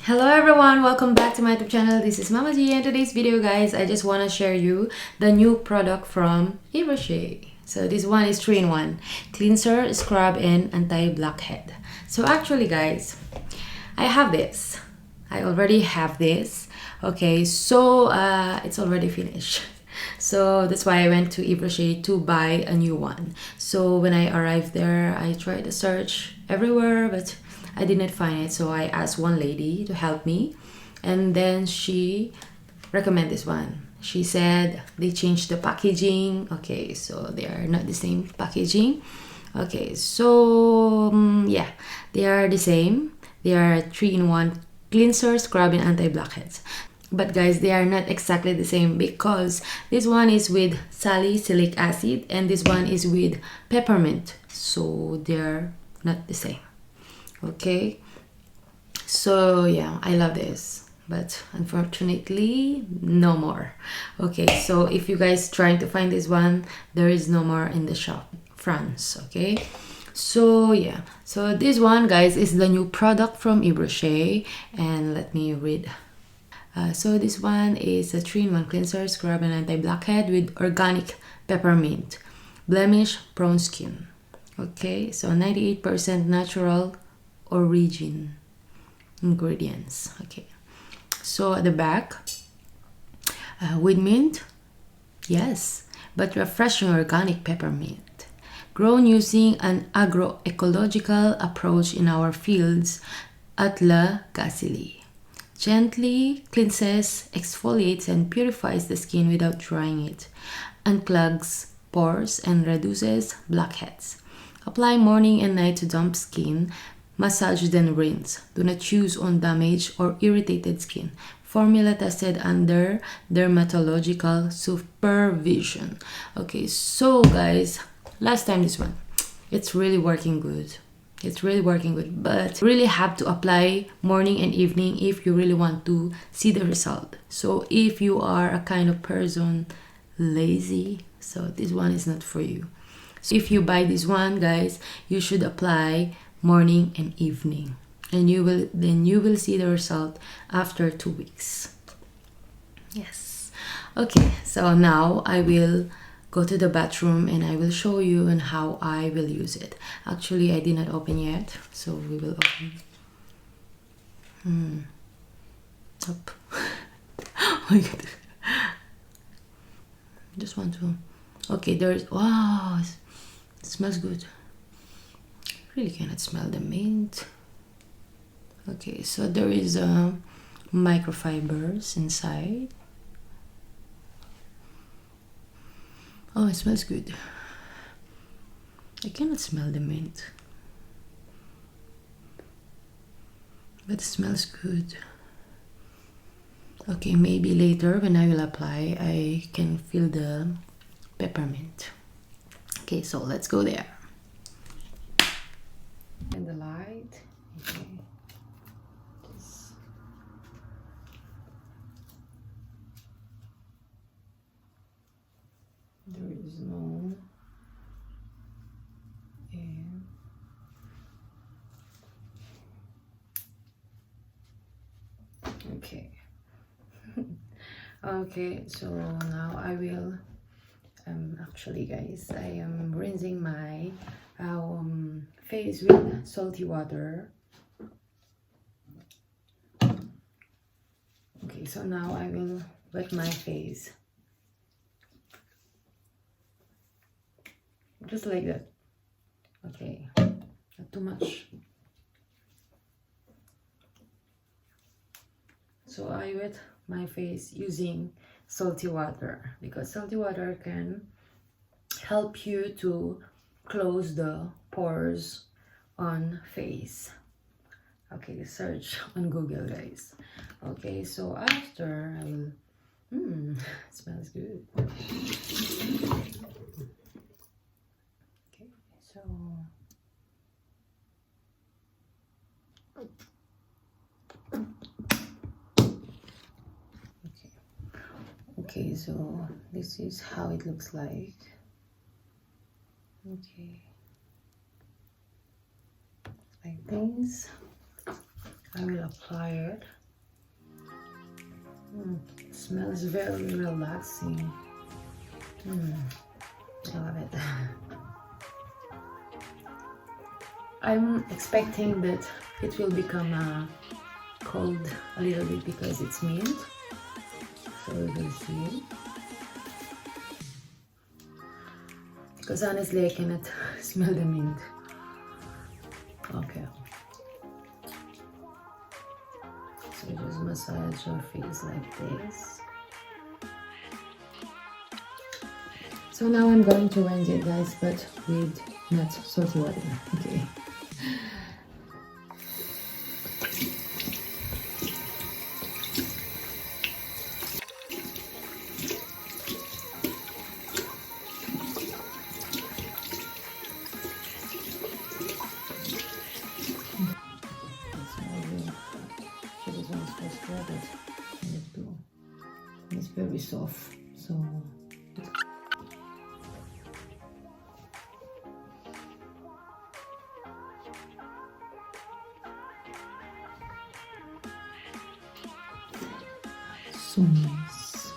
Hello everyone, welcome back to my YouTube channel. This is MamaG, and today's video, guys, I just want to share you the new product from YVES Rocher. So this one is 3-in-1 cleanser, scrub, and anti-blackhead. So actually, guys, I have this. I already have this. Okay, so it's already finished. So that's why I went to YVES Rocher to buy a new one. So when I arrived there, I tried to search everywhere, but I did not find it. So I asked one lady to help me, and then she recommended this one. She said they changed the packaging. Okay, so they are not the same packaging. Okay, so yeah, they are the same. They are 3-in-1 cleanser, scrub, and anti-blackheads. But guys, they are not exactly the same because this one is with salicylic acid and this one is with peppermint. So they're not the same. Okay, so yeah, I love this, but unfortunately no more. Okay, so if you guys trying to find this one, there is no more in the shop, France. Okay, so yeah, so this one, guys, is the new product from YVES Rocher, and let me read. So this one is a 3-in-1 cleanser, scrub, and anti-blackhead with organic peppermint, blemish prone skin. Okay, so 98% natural origin ingredients. Okay, so at the back, with mint, yes, but refreshing organic peppermint, grown using an agroecological approach in our fields at La Gacilly. Gently cleanses, exfoliates, and purifies the skin without drying it, unclogs pores, and reduces blackheads. Apply morning and night to damp skin. Massage then rinse. Do not use on damaged or irritated skin. Formula tested under dermatological supervision. Okay, so guys, last time this one, it's really working good. It's really working good, but you really have to apply morning and evening if you really want to see the result. So if you are a kind of person lazy, so this one is not for you. So if you buy this one, guys, you should apply morning and evening, and you will see the result after 2 weeks. Yes. Okay, so now I will go to the bathroom and I will show you and how I will use it. Actually, I did not open yet, so we will open. Up. Oh my god. Just want to. Okay, there is. Wow, it smells good. Really cannot smell the mint. Okay, so there is microfibers inside. Oh, it smells good. I cannot smell the mint, but it smells good. Okay, maybe later when I will apply, I can feel the peppermint. Okay, so let's go there. And the light. Okay. There is no air. Okay. Okay, so now I will actually, guys, I am rinsing my face with salty water. Okay, so now I will wet my face just like that. Okay, not too much. So I wet my face using salty water because salty water can help you to close the pores on face. Okay, search on Google, guys. Okay, so after I will it smells good. Okay, so okay, so this is how it looks like. Okay, like this. I will apply it. It smells very relaxing. I love it. I'm expecting that it will become cold a little bit because it's mint. So we will see. Because honestly, I cannot smell the mint. Okay. So just massage your face like this. So now I'm going to rinse it, guys, but with not salty water. Okay. It's very soft, so so nice.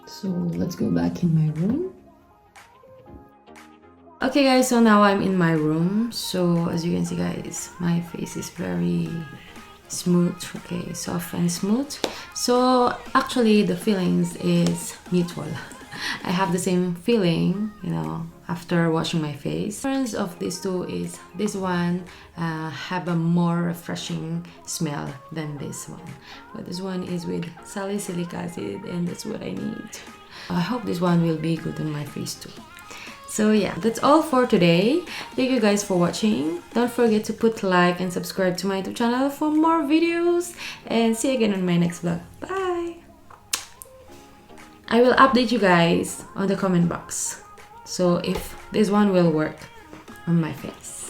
So let's go back in my room. Okay guys, so now I'm in my room. So as you can see guys, my face is very smooth, okay, soft and smooth. So actually the feelings is mutual. I have the same feeling, you know, after washing my face. The difference of these two is this one have a more refreshing smell than this one, but this one is with salicylic acid and that's what I need. I hope this one will be good on my face too. So yeah, that's all for today. Thank you guys for watching. Don't forget to put like and subscribe to my YouTube channel for more videos, and see you again on my next vlog. Bye! I will update you guys on the comment box, so if this one will work on my face.